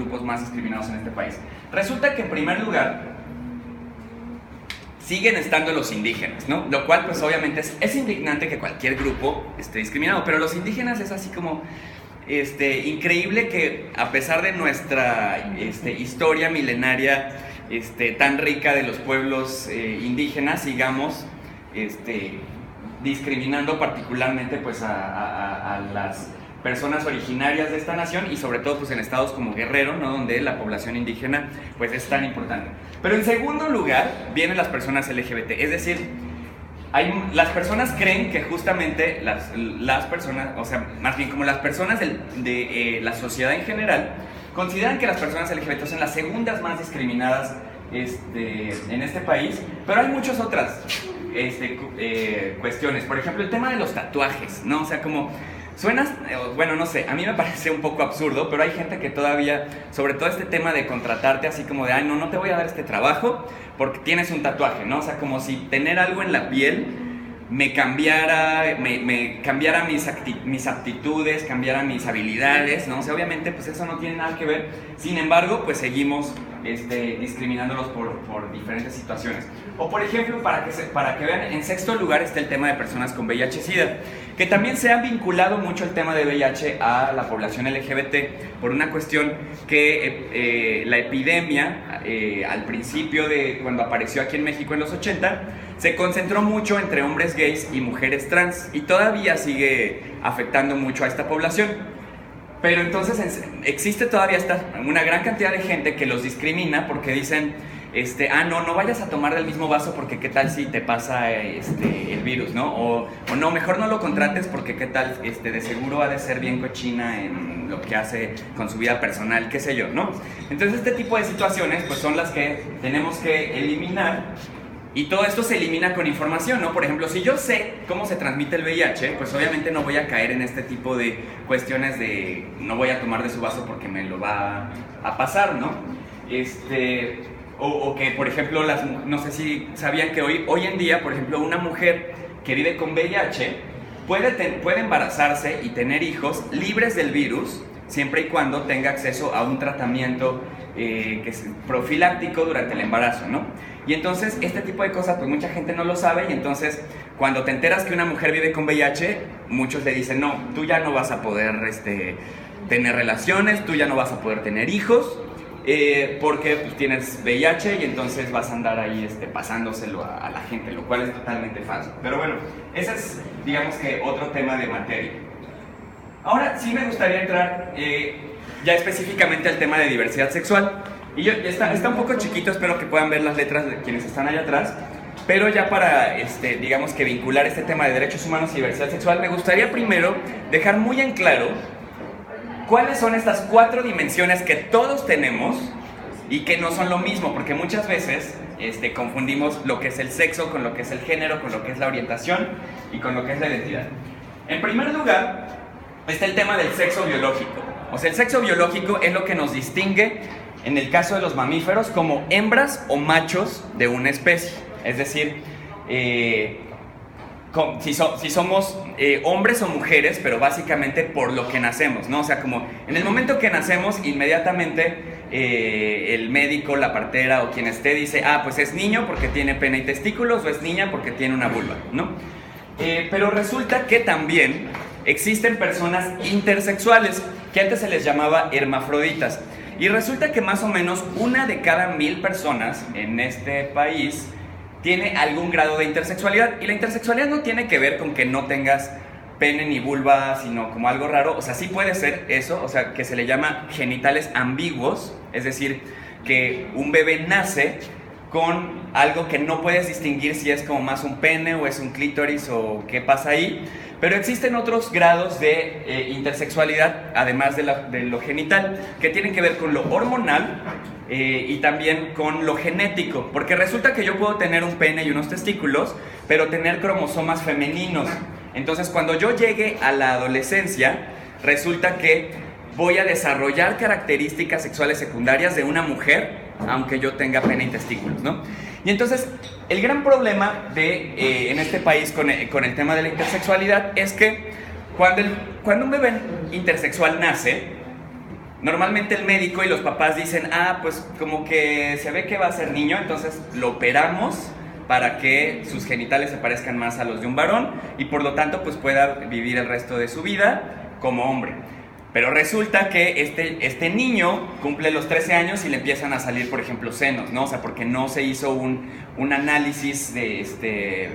grupos más discriminados en este país. Resulta que en primer lugar siguen estando los indígenas, ¿no? Lo cual pues obviamente es indignante que cualquier grupo esté discriminado, pero los indígenas es así como increíble que a pesar de nuestra historia milenaria tan rica de los pueblos indígenas, sigamos discriminando particularmente pues a las personas originarias de esta nación y sobre todo pues en estados como Guerrero, ¿no? Donde la población indígena pues es tan importante. Pero en segundo lugar vienen las personas LGBT, es decir, las personas creen que justamente las personas, o sea, más bien como las personas de la sociedad en general, consideran que las personas LGBT son las segundas más discriminadas en este país, pero hay muchas otras cuestiones. Por ejemplo, el tema de los tatuajes, ¿no? O sea, como suena, bueno, no sé, a mí me parece un poco absurdo, pero hay gente que todavía, sobre todo este tema de contratarte así como de, ay, no te voy a dar este trabajo porque tienes un tatuaje, ¿no? O sea, como si tener algo en la piel me cambiara mis aptitudes, cambiara mis habilidades, ¿no? O sea, obviamente, pues eso no tiene nada que ver. Sin embargo, pues seguimos discriminándolos por diferentes situaciones. O por ejemplo, para que vean, en sexto lugar está el tema de personas con VIH-Sida, que también se ha vinculado mucho el tema de VIH a la población LGBT por una cuestión que la epidemia, al principio de cuando apareció aquí en México en los 80, se concentró mucho entre hombres gays y mujeres trans y todavía sigue afectando mucho a esta población. Pero entonces existe todavía una gran cantidad de gente que los discrimina porque dicen, no vayas a tomar del mismo vaso porque qué tal si te pasa el virus, ¿no? O no, mejor no lo contrates porque qué tal, de seguro ha de ser bien cochina en lo que hace con su vida personal, qué sé yo, ¿no? Entonces este tipo de situaciones pues son las que tenemos que eliminar. Y todo esto se elimina con información, ¿no? Por ejemplo, si yo sé cómo se transmite el VIH, pues obviamente no voy a caer en este tipo de cuestiones de no voy a tomar de su vaso porque me lo va a pasar, ¿no? O que, por ejemplo, no sé si sabían que hoy en día, por ejemplo, una mujer que vive con VIH puede embarazarse y tener hijos libres del virus siempre y cuando tenga acceso a un tratamiento que es profiláctico durante el embarazo, ¿no? Y entonces este tipo de cosas pues mucha gente no lo sabe y entonces cuando te enteras que una mujer vive con VIH, muchos le dicen, no, tú ya no vas a poder tener relaciones, tú ya no vas a poder tener hijos porque pues, tienes VIH y entonces vas a andar ahí pasándoselo a la gente, lo cual es totalmente falso. Pero bueno, ese es, digamos que, otro tema de materia. Ahora sí me gustaría entrar ya específicamente al tema de diversidad sexual. Y está un poco chiquito, espero que puedan ver las letras de quienes están allá atrás. Pero ya para, digamos que vincular este tema de derechos humanos y diversidad sexual, me gustaría primero dejar muy en claro cuáles son estas 4 dimensiones que todos tenemos y que no son lo mismo, porque muchas veces confundimos lo que es el sexo con lo que es el género, con lo que es la orientación y con lo que es la identidad. En primer lugar, está el tema del sexo biológico. O sea, el sexo biológico es lo que nos distingue, en el caso de los mamíferos, como hembras o machos de una especie. Es decir, si somos hombres o mujeres, pero básicamente por lo que nacemos, ¿no? O sea, como en el momento que nacemos, inmediatamente el médico, la partera o quien esté dice, pues es niño porque tiene pene y testículos, o es niña porque tiene una vulva, ¿no? Pero resulta que también existen personas intersexuales, que antes se les llamaba hermafroditas. Y resulta que más o menos 1 de cada 1000 personas en este país tiene algún grado de intersexualidad. Y la intersexualidad no tiene que ver con que no tengas pene ni vulva, sino como algo raro. O sea, sí puede ser eso, o sea, que se le llama genitales ambiguos. Es decir, que un bebé nace con algo que no puedes distinguir si es como más un pene o es un clítoris o qué pasa ahí. Pero existen otros grados de intersexualidad, además de lo genital, que tienen que ver con lo hormonal y también con lo genético. Porque resulta que yo puedo tener un pene y unos testículos, pero tener cromosomas femeninos. Entonces, cuando yo llegue a la adolescencia, resulta que voy a desarrollar características sexuales secundarias de una mujer, aunque yo tenga pene y testículos, ¿no? Y entonces, el gran problema en este país con el tema de la intersexualidad es que cuando un bebé intersexual nace, normalmente el médico y los papás dicen, pues como que se ve que va a ser niño, entonces lo operamos para que sus genitales se parezcan más a los de un varón y por lo tanto pues pueda vivir el resto de su vida como hombre. Pero resulta que este niño cumple los 13 años y le empiezan a salir, por ejemplo, senos, ¿no? O sea, porque no se hizo un análisis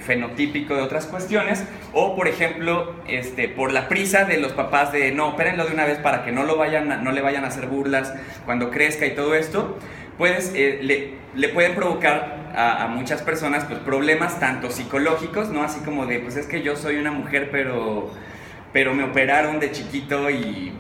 fenotípico de otras cuestiones, o, por ejemplo, por la prisa de los papás de, no, opérenlo de una vez para que no le vayan a hacer burlas cuando crezca y todo esto, pues le pueden provocar a muchas personas pues, problemas tanto psicológicos, ¿no? Así como de, pues es que yo soy una mujer, pero me operaron de chiquito y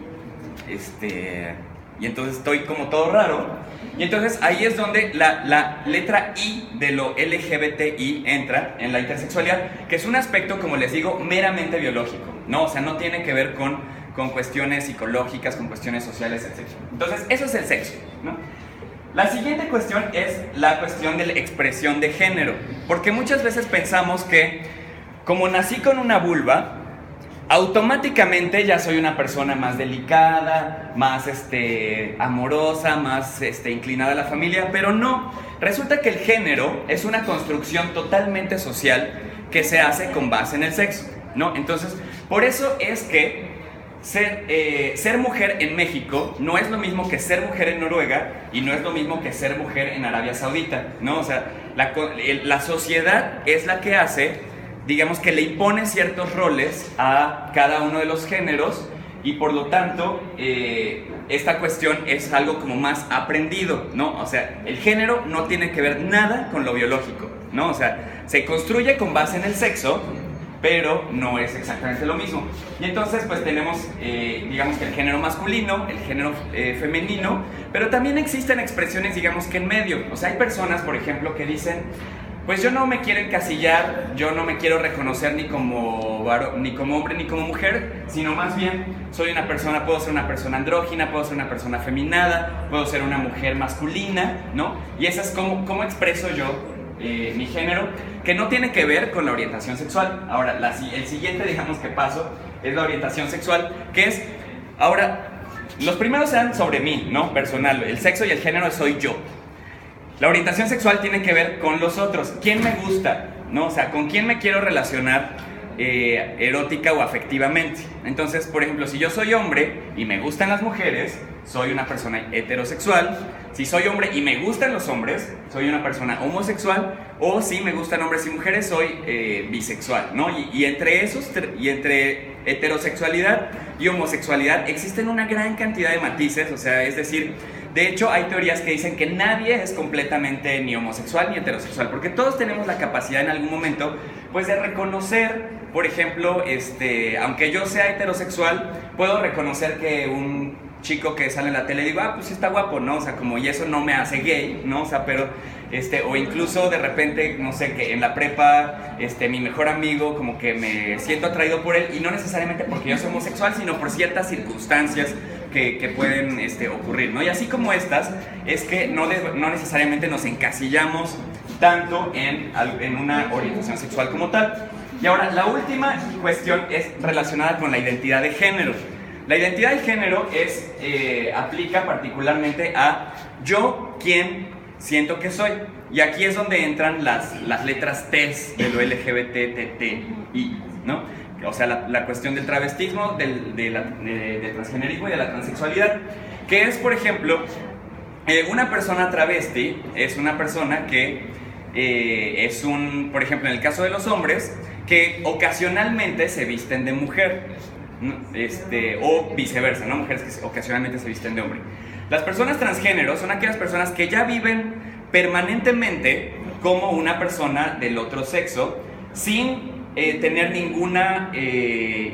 entonces estoy como todo raro. Y entonces ahí es donde la letra I de lo LGBTI entra en la intersexualidad, que es un aspecto, como les digo, meramente biológico, ¿no? O sea, no tiene que ver con cuestiones psicológicas, con cuestiones sociales, etc. Entonces, eso es el sexo, ¿no? La siguiente cuestión es la cuestión de la expresión de género, porque muchas veces pensamos que como nací con una vulva, automáticamente ya soy una persona más delicada, más amorosa, más inclinada a la familia, pero no. Resulta que el género es una construcción totalmente social que se hace con base en el sexo, ¿no? Entonces, por eso es que ser mujer en México no es lo mismo que ser mujer en Noruega y no es lo mismo que ser mujer en Arabia Saudita, ¿no? O sea, la sociedad es la que hace, digamos que le impone ciertos roles a cada uno de los géneros y por lo tanto esta cuestión es algo como más aprendido, ¿no? O sea, el género no tiene que ver nada con lo biológico, ¿no? O sea, se construye con base en el sexo, pero no es exactamente lo mismo. Y entonces pues tenemos, digamos que el género masculino, el género femenino, pero también existen expresiones, digamos que en medio. O sea, hay personas, por ejemplo, que dicen, pues yo no me quiero encasillar, yo no me quiero reconocer ni como hombre ni como mujer, sino más bien soy una persona, puedo ser una persona andrógina, puedo ser una persona feminada, puedo ser una mujer masculina, ¿no? Y esa es como expreso yo mi género, que no tiene que ver con la orientación sexual. Ahora, el siguiente, digamos que paso, es la orientación sexual, que es, ahora, los primeros eran sobre mí, ¿no? Personal, el sexo y el género soy yo. La orientación sexual tiene que ver con los otros. ¿Quién me gusta? ¿No? O sea, ¿con quién me quiero relacionar erótica o afectivamente? Entonces, por ejemplo, si yo soy hombre y me gustan las mujeres, soy una persona heterosexual. Si soy hombre y me gustan los hombres, soy una persona homosexual. O si me gustan hombres y mujeres, soy bisexual, ¿no? Y entre entre heterosexualidad y homosexualidad existen una gran cantidad de matices, o sea, es decir, de hecho hay teorías que dicen que nadie es completamente ni homosexual ni heterosexual, porque todos tenemos la capacidad en algún momento, pues, de reconocer, por ejemplo, aunque yo sea heterosexual, puedo reconocer que un chico que sale en la tele, digo, pues sí está guapo, ¿no? O sea, como, y eso no me hace gay, ¿no? O sea, pero, o incluso de repente, no sé, que en la prepa, mi mejor amigo, como que me siento atraído por él, y no necesariamente porque yo soy homosexual, sino por ciertas circunstancias que pueden ocurrir, ¿no? Y así como estas, es que no necesariamente nos encasillamos tanto en una orientación sexual como tal. Y ahora, la última cuestión es relacionada con la identidad de género. La identidad de género aplica particularmente a yo, quién siento que soy. Y aquí es donde entran las letras T de lo LGBTTI, ¿no? O sea, la cuestión del travestismo, del transgenerismo y de la transexualidad. Que es, por ejemplo, una persona travesti es una persona que por ejemplo, en el caso de los hombres, que ocasionalmente se visten de mujer. O viceversa, ¿no? Mujeres que ocasionalmente se visten de hombre. Las personas transgénero son aquellas personas que ya viven permanentemente como una persona del otro sexo sin tener ninguna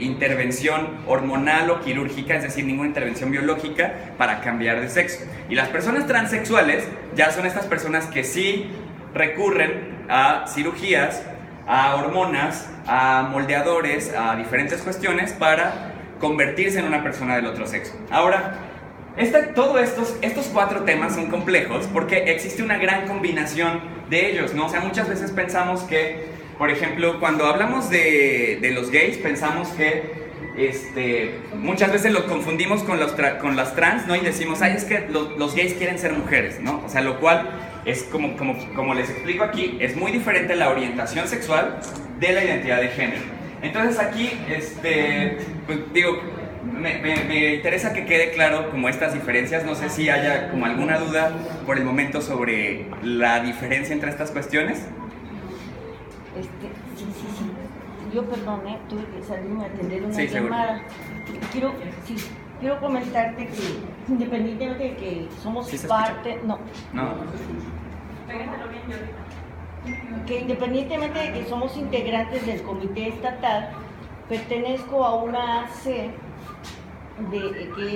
intervención hormonal o quirúrgica, es decir, ninguna intervención biológica para cambiar de sexo. Y las personas transexuales ya son estas personas que sí recurren a cirugías, a hormonas, a moldeadores, a diferentes cuestiones para convertirse en una persona del otro sexo. Ahora, todos estos 4 temas son complejos porque existe una gran combinación de ellos, ¿no? O sea, muchas veces pensamos que, por ejemplo, cuando hablamos de los gays, pensamos que muchas veces lo confundimos con las trans, ¿no? Y decimos, ay, es que los gays quieren ser mujeres, ¿no? O sea, lo cual es como les explico aquí, es muy diferente la orientación sexual de la identidad de género. Entonces aquí, pues digo, me interesa que quede claro como estas diferencias. No sé si haya como alguna duda por el momento sobre la diferencia entre estas cuestiones. Sí. Yo, perdón, tuve que salirme a atender una llamada. Quiero comentarte que independientemente de que somos parte... No. Que independientemente de que somos integrantes del comité estatal, pertenezco a una AC que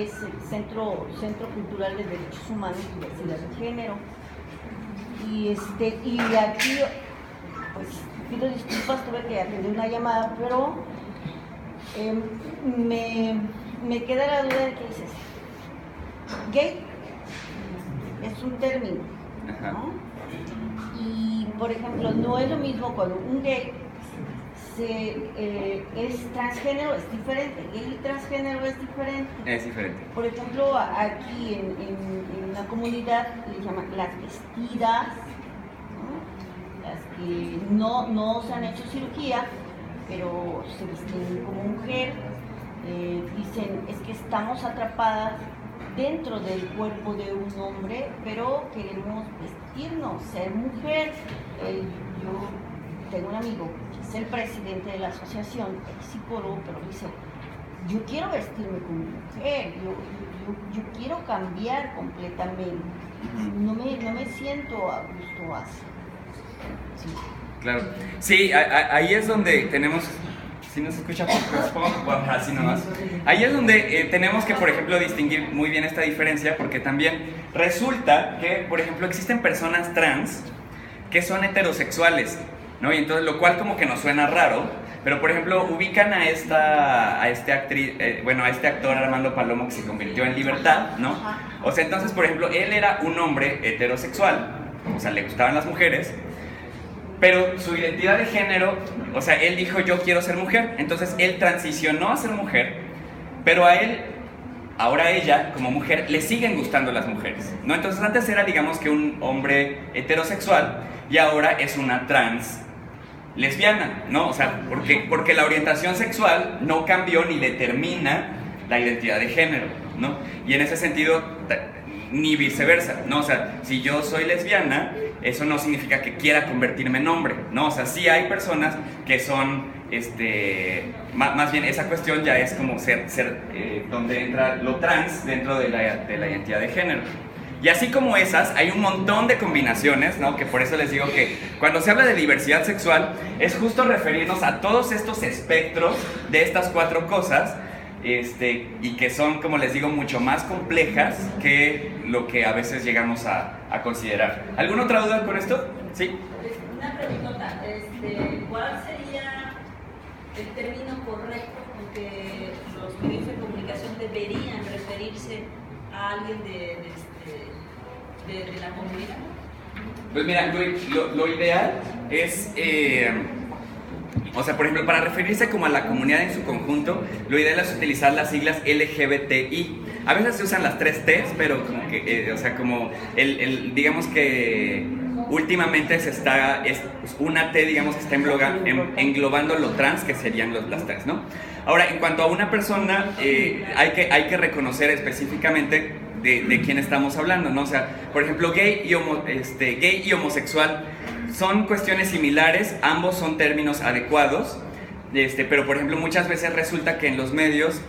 es el Centro Cultural de Derechos Humanos y Diversidad de Género. Y aquí, pues, pido disculpas, tuve que atender una llamada, pero me queda la duda de que dices, gay es un término, ¿no? Y, por ejemplo, no es lo mismo cuando un gay es transgénero, es diferente. Gay y transgénero es diferente. Es diferente. Por ejemplo, aquí en la comunidad le llaman las vestidas, ¿no? Las que no se han hecho cirugía, pero se visten como mujer. Dicen, es que estamos atrapadas dentro del cuerpo de un hombre, pero queremos vestirnos, ser mujer. Yo tengo un amigo que es el presidente de la asociación, es psicólogo, pero dice, yo quiero vestirme como mujer, yo quiero cambiar completamente, no me siento a gusto así. Sí. Claro, sí, ahí es donde tenemos... Si no se escucha, bueno, así nomás. Ahí es donde tenemos que, por ejemplo, distinguir muy bien esta diferencia, porque también resulta que, por ejemplo, existen personas trans que son heterosexuales, ¿no? Y entonces, lo cual como que nos suena raro, pero, por ejemplo, ubican a este actor Armando Palomo, que se convirtió en Libertad, ¿no? O sea, entonces, por ejemplo, él era un hombre heterosexual, o sea, le gustaban las mujeres, pero su identidad de género, o sea, él dijo, yo quiero ser mujer. Entonces, él transicionó a ser mujer, pero a él, ahora a ella, como mujer, le siguen gustando las mujeres, ¿no? Entonces, antes era, digamos, que un hombre heterosexual, y ahora es una trans lesbiana, ¿no? O sea, porque la orientación sexual no cambió ni determina la identidad de género, ¿no? Y en ese sentido, ni viceversa, ¿no? O sea, si yo soy lesbiana, eso no significa que quiera convertirme en hombre, ¿no? O sea, sí hay personas que son, más bien esa cuestión ya es como ser donde entra lo trans dentro de la identidad de género. Y así como esas, hay un montón de combinaciones, ¿no? Que por eso les digo que cuando se habla de diversidad sexual, es justo referirnos a todos estos espectros de estas cuatro cosas, y que son, como les digo, mucho más complejas que lo que a veces llegamos a considerar. ¿Alguna otra duda con esto? ¿Sí? Una preguntota, ¿cuál sería el término correcto con que los medios de comunicación deberían referirse a alguien de la comunidad? Pues mira, lo ideal es... o sea, por ejemplo, para referirse como a la comunidad en su conjunto, lo ideal es utilizar las siglas LGBTI. A veces se usan las 3 T's, pero como que, o sea, como digamos que últimamente es una T, digamos, que está englobando lo trans, que serían las 3, ¿no? Ahora, en cuanto a una persona, hay que reconocer específicamente de quién estamos hablando, ¿no? O sea, por ejemplo, gay y homosexual son cuestiones similares, ambos son términos adecuados, pero por ejemplo muchas veces resulta que en los medios,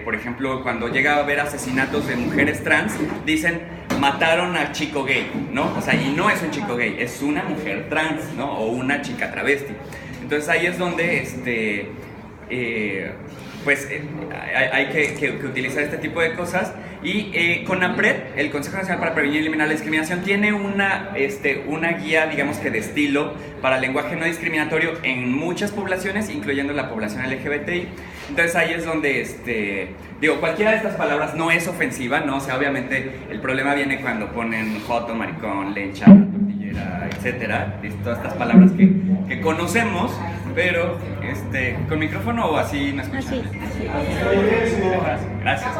por ejemplo cuando llega a haber asesinatos de mujeres trans, dicen mataron a chico gay, ¿no? O sea, y no es un chico gay, es una mujer trans, ¿no? O una chica travesti. Entonces ahí es donde hay que utilizar este tipo de cosas. Y CONAPRED, el Consejo Nacional para Prevenir y Eliminar la Discriminación, tiene una guía, digamos que de estilo para lenguaje no discriminatorio en muchas poblaciones, incluyendo la población LGBTI. Entonces ahí es donde, cualquiera de estas palabras no es ofensiva, ¿no? O sea, obviamente el problema viene cuando ponen joto, maricón, lencha, tortillera, etcétera, todas estas palabras que conocemos, pero ¿con micrófono o así me escuchan? Así, así. Gracias.